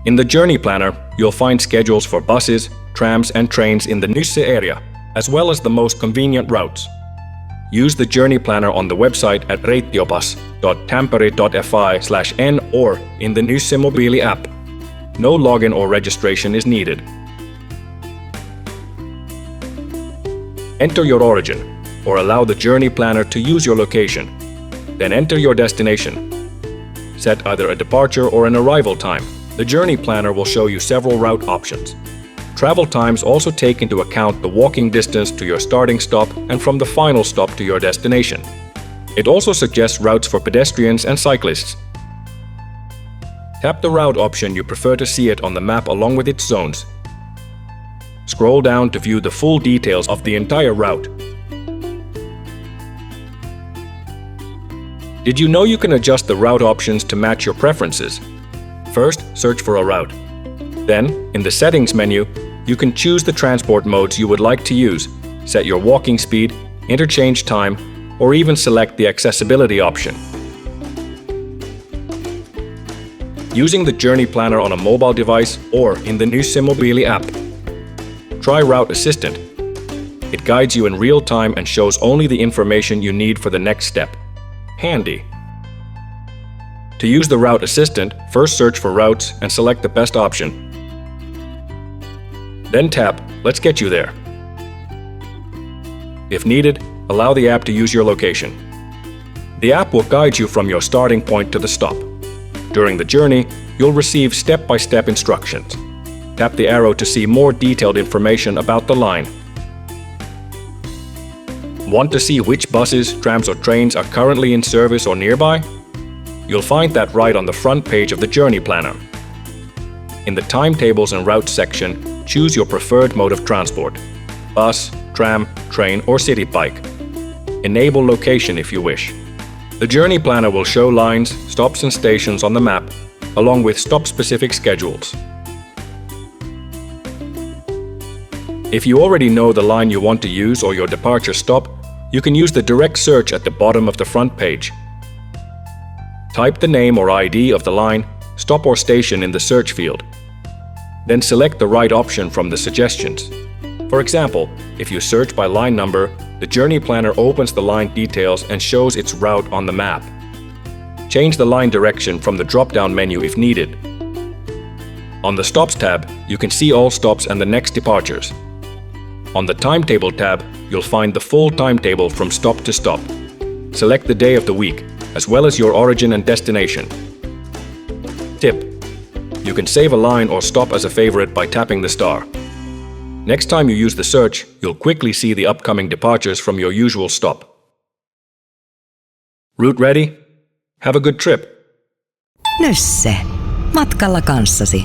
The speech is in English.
In the journey planner, you'll find schedules for buses, trams and trains in the Nysse area, as well as the most convenient routes. Use the journey planner on the website at reittiopas.tampere.fi/n or in the Nysse Mobiili app. No login or registration is needed. Enter your origin, or allow the journey planner to use your location. Then enter your destination. Set either a departure or an arrival time. The journey planner will show you several route options. Travel times also take into account the walking distance to your starting stop and from the final stop to your destination. It also suggests routes for pedestrians and cyclists. Tap the route option you prefer to see it on the map along with its zones. Scroll down to view the full details of the entire route. Did you know you can adjust the route options to match your preferences? First, search for a route. Then, in the Settings menu, you can choose the transport modes you would like to use, set your walking speed, interchange time, or even select the accessibility option. Using the journey planner on a mobile device or in the Nysse Mobiili app. Try Route Assistant. It guides you in real time and shows only the information you need for the next step. Handy. To use the Route Assistant, first search for routes and select the best option. Then tap Let's Get You There. If needed, allow the app to use your location. The app will guide you from your starting point to the stop. During the journey, you'll receive step-by-step instructions. Tap the arrow to see more detailed information about the line. Want to see which buses, trams or trains are currently in service or nearby? You'll find that right on the front page of the journey planner. In the timetables and routes section, choose your preferred mode of transport: bus, tram, train or city bike. Enable location if you wish. The journey planner will show lines, stops and stations on the map, along with stop-specific schedules. If you already know the line you want to use or your departure stop, you can use the direct search at the bottom of the front page. Type the name or ID of the line, stop or station in the search field. Then select the right option from the suggestions. For example, if you search by line number, the journey planner opens the line details and shows its route on the map. Change the line direction from the drop-down menu if needed. On the Stops tab, you can see all stops and the next departures. On the Timetable tab, you'll find the full timetable from stop to stop. Select the day of the week, as well as your origin and destination. Tip: you can save a line or stop as a favorite by tapping the star. Next time you use the search, you'll quickly see the upcoming departures from your usual stop. Route ready? Have a good trip! Nysse. Matkalla kanssasi.